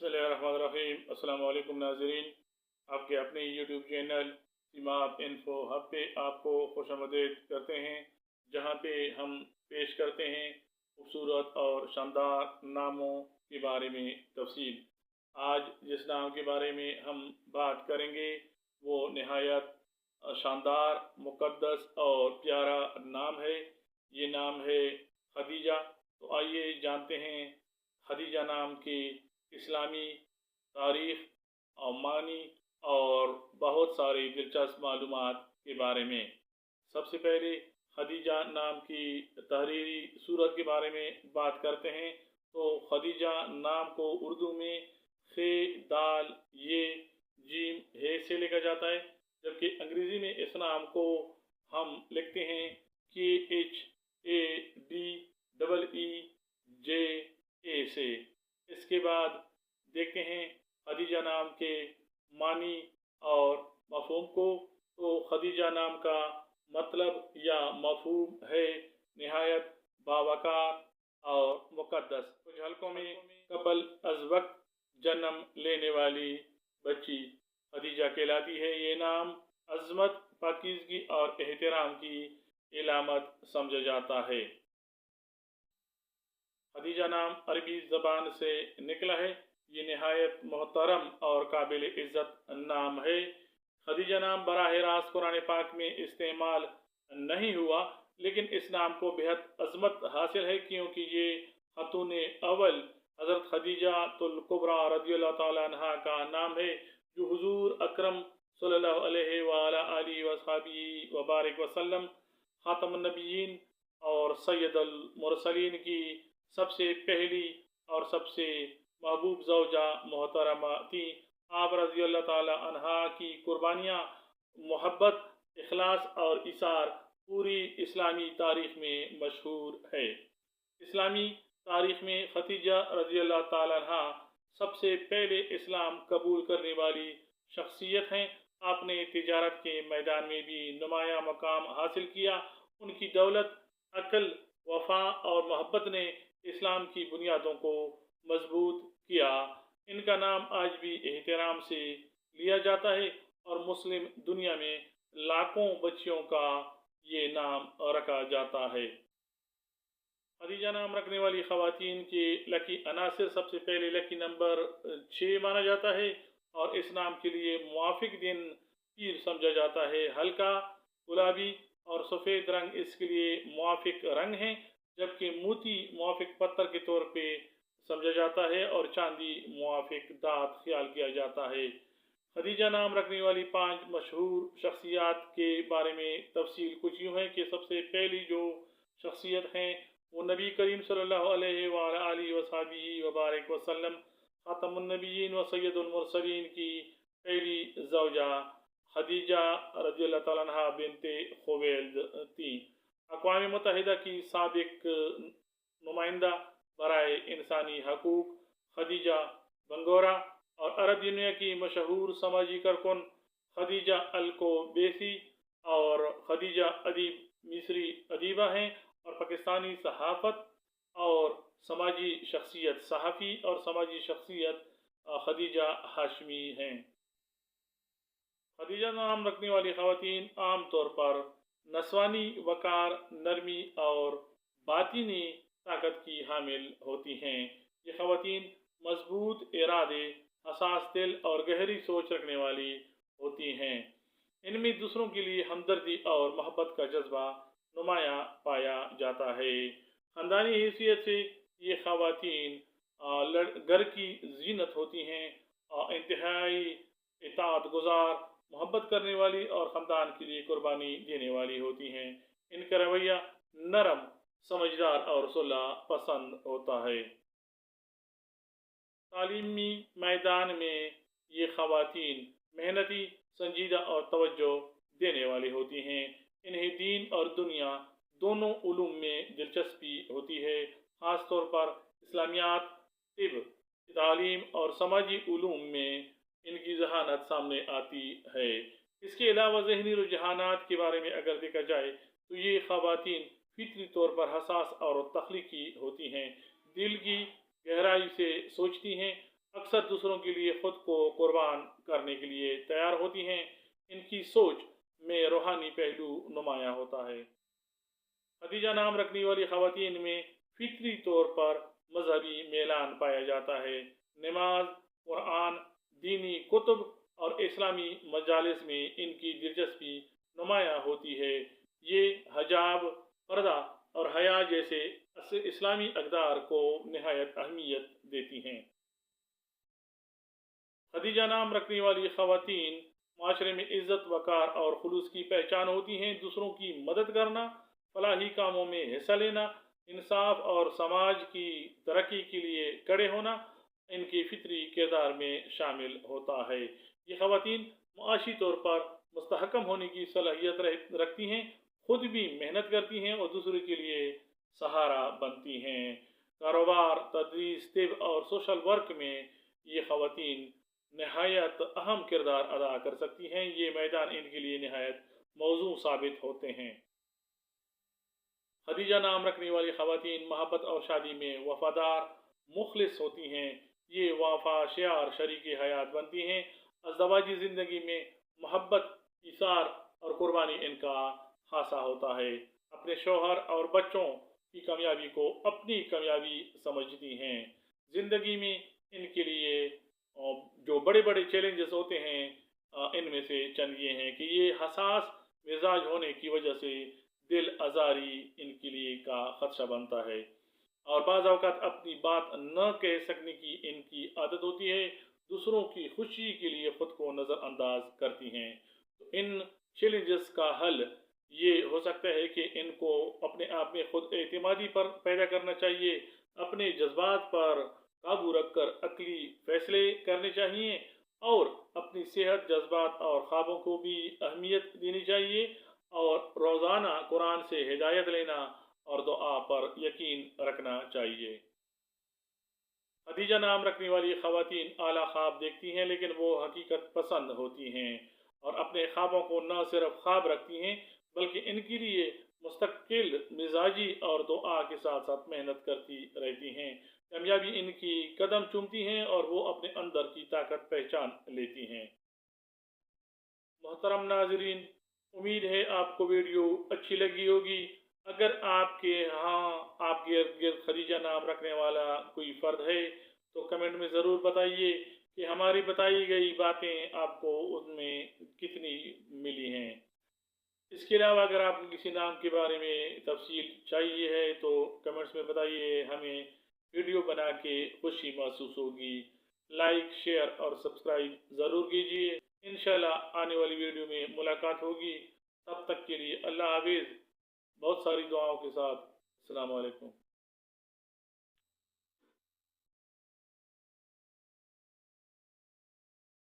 बिस्मिल्लाहिर्रहमानिर्रहीम। अस्सलाम वालेकुम नाज़रीन, आपके अपने यूट्यूब चैनल सीमाप इन्फो हब पे आपको खुशामदीद करते हैं, जहां पे हम पेश करते हैं खूबसूरत और शानदार नामों के बारे में तफसील। आज जिस नाम के बारे में हम बात करेंगे वो नहायत शानदार, मुक़द्दस और प्यारा नाम है। ये नाम है खदीजा। तो आइए जानते हैं खदीजा नाम की इस्लामी तारीख़ और मानी और बहुत सारी दिलचस्प मालूमात के बारे में। सबसे पहले खदीजा नाम की तहरीरी सूरत के बारे में बात करते हैं। तो खदीजा नाम को उर्दू में खे, दाल, ये, जीम, हे से लिखा जाता है, जबकि अंग्रेज़ी में इस नाम को हम लिखते हैं KHADEE से। इसके बाद देखते हैं खदीजा नाम के मानी और मफ़हूम को। तो खदीजा नाम का मतलब या मफ़हूम है नहायत बावकार और मुक़द्दस। कुछ हलकों में कबल अज़ वक्त जन्म लेने वाली बच्ची खदीजा कहलाती है। ये नाम अज़मत, पाकीज़गी और एहतराम की इलामत समझा जाता है। खदीजा नाम अरबी ज़बान से निकला है। ये नहायत मोहतरम और काबिल इज़्ज़त नाम है। खदीजा नाम बराह रास्त कुरान पाक में इस्तेमाल नहीं हुआ, लेकिन इस नाम को बेहद अज़मत हासिल है, क्योंकि ये खातून अव्वल हज़रत खदीजातुल कुबरा रज़ियल्लाहु तआला अन्हा का नाम है, जो हुज़ूर अकरम सल्लल्लाहु अलैहि आलिहि व बारिक वसल्लम खातमुन नबिय्यीन और सय्यदुल मुरसलीन की सबसे पहली और सबसे महबूब ज़ौजा मोहतरमा थी। आप रज़ियल्लाहु तआला अन्हा की कुर्बानियाँ, मोहब्बत, इखलास और इसार पूरी इस्लामी तारीख़ में मशहूर है। इस्लामी तारीख़ में खदीजा रज़ियल्लाहु तआला अन्हा सबसे पहले इस्लाम कबूल करने वाली शख्सियत हैं। आपने तिजारत के मैदान में भी नुमाया मकाम हासिल किया। उनकी दौलत, अक्ल, वफ़ा और मोहब्बत ने इस्लाम की बुनियादों को मजबूत किया। इनका नाम आज भी एहतराम से लिया जाता है और मुस्लिम दुनिया में लाखों बच्चियों का ये नाम रखा जाता है। खदीजा नाम रखने वाली ख़वातीन के लकी अनासिर, सबसे पहले लकी नंबर 6 माना जाता है और इस नाम के लिए मुआफ़िक दिन पीर समझा जाता है। हल्का गुलाबी और सफ़ेद रंग इसके लिए मुआफ़िक रंग हैं, जबकि मोती मुआफ़िक पत्थर के तौर पे समझा जाता है और चांदी मुआफ़िक दाँत ख्याल किया जाता है। खदीजा नाम रखने वाली 5 मशहूर शख्सियात के बारे में तफसील कुछ यूँ है कि सबसे पहली जो शख्सियत हैं वो नबी करीम सल्लल्लाहु अलैहि व बारिक वसल्लम खातमुन नबिय्यीन व सय्यदुल मुरसलीन की पहली ज़ौजा खदीजा रज़ियल्लाहु तआला अन्हा बिन्ते खुवैलिद थी। अक़वाम मुत्तहिदा की साबिक नुमाइंदा बराए इंसानी हकूक़ खदीजा बंगोरा और अरब दुनिया की मशहूर समाजी कारकुन खदीजा अल-कुबैसी और खदीजा अदीब मिस्री अदीबा हैं, और पाकिस्तानी सहाफ़त और समाजी शख्सियत सहाफ़ी और समाजी शख्सियत खदीजा हाशमी हैं। खदीजा नाम रखने वाली ख़वातीन आम तौर पर नस्वानी वक़ार, नरमी और बातिनी ताकत की हामिल होती हैं। ये ख़वातीन मजबूत इरादे, हसास दिल और गहरी सोच रखने वाली होती हैं। इनमें दूसरों के लिए हमदर्दी और मोहब्बत का जज्बा नुमाया पाया जाता है। ख़ानदानी हैसियत से ये ख़वातीन घर की जीनत होती हैं और इंतहाई इताअत गुज़ार, मोहब्बत करने वाली और ख़ानदान के लिए कुर्बानी देने वाली होती हैं। इनका रवैया नरम, समझदार और सुलह पसंद होता है। तालीमी मैदान में ये ख़वातीन मेहनती, संजीदा और तवज्जो देने वाली होती हैं। इन्हें दीन और दुनिया दोनों उलूम में दिलचस्पी होती है। ख़ास तौर पर इस्लामियात, तिब, तालीम और समाजी उलूम में इनकी ज़हानत सामने आती है। इसके अलावा ज़हनी रुझानात के बारे में अगर देखा जाए तो ये ख़वातीन फितरी तौर पर हसास और तख्लीकी होती हैं, दिल की गहराई से सोचती हैं अक्सर दूसरों के लिए ख़ुद को कुर्बान करने के लिए तैयार होती हैं। इनकी सोच में रूहानी पहलू नुमायाँ होता है। खदीजा नाम रखने वाली ख़वातीन में फितरी तौर पर मजहबी मेलान पाया जाता है। नमाज, कुरान, दीनी कुतुब और इस्लामी मजालिस में इनकी दिलचस्पी नुमायाँ होती है। ये हजाब, पर्दा और हया जैसे इस्लामी अक़दार को नहायत अहमियत देती हैं। खदीजा नाम रखने वाली ख़वातीन माशरे में इज़्ज़त, वक़ार और खुलूस की पहचान होती हैं। दूसरों की मदद करना, फलाही कामों में हिस्सा लेना, इंसाफ और समाज की तरक्की के लिए खड़े होना इनके फितरी किरदार में शामिल होता है। ये ख़वातीन मुआशी तौर पर मुस्तहकम होने की सलाहियत रखती हैं, खुद भी मेहनत करती हैं और दूसरों के लिए सहारा बनती हैं। कारोबार, तदरीस, तिब और सोशल वर्क में ये ख़वातीन नहायत अहम किरदार अदा कर सकती हैं। ये मैदान इनके लिए नहायत मौजू साबित होते हैं। खदीजा नाम रखने वाली ख़वातीन मोहब्बत और शादी में वफ़ादार, मुखलिस होती हैं। ये वफ़ा, शियार, शरीक हयात बनती हैं। अज़दवाजी ज़िंदगी में मोहब्बत, इसार और कुर्बानी इनका खासा होता है। अपने शौहर और बच्चों की कामयाबी को अपनी कामयाबी समझती हैं। ज़िंदगी में इनके लिए जो बड़े बड़े चैलेंजेस होते हैं, इनमें से चंद ये हैं कि ये हसास मिजाज होने की वजह से दिल आज़ारी इनके लिए का खदशा बनता है और बाज़ औक़ात अपनी बात न कह सकने की इनकी आदत होती है। दूसरों की खुशी के लिए ख़ुद को नज़रअंदाज करती हैं। तो इन चैलेंजेस का हल ये हो सकता है कि इनको अपने आप में खुद एतमादी पर पैदा करना चाहिए, अपने जज्बात पर काबू रखकर अक्ली फैसले करने चाहिए और अपनी सेहत, जज्बात और ख्वाबों को भी अहमियत देनी चाहिए और रोज़ाना कुरान से हिदायत लेना और दुआ पर यकीन रखना चाहिए। खदीजा नाम रखने वाली ख़वातीन आला ख्वाब देखती हैं, लेकिन वो हकीकत पसंद होती हैं और अपने ख्वाबों को न सिर्फ ख्वाब रखती हैं बल्कि इनके लिए मुस्तकिल मिजाजी और दुआ के साथ साथ मेहनत करती रहती हैं। कामयाबी इनकी कदम चूमती हैं और वो अपने अंदर की ताकत पहचान लेती हैं। मोहतरम नाज़रीन, उम्मीद है आपको वीडियो अच्छी लगी होगी। अगर आपके यहाँ आपके इर्द गिर्द खदीजा नाम रखने वाला कोई फ़र्द है तो कमेंट में ज़रूर बताइए कि हमारी बताई गई बातें आपको उनमें कितनी मिली हैं। इसके अलावा अगर आपको किसी नाम के बारे में तफसील चाहिए है तो कमेंट्स में बताइए, हमें वीडियो बना के खुशी महसूस होगी। लाइक, शेयर और सब्सक्राइब ज़रूर कीजिए। इंशाल्लाह आने वाली वीडियो में मुलाकात होगी। तब तक के लिए अल्लाह हाफिज़। बहुत सारी दुआओं के साथ। अस्सलाम वालेकुम।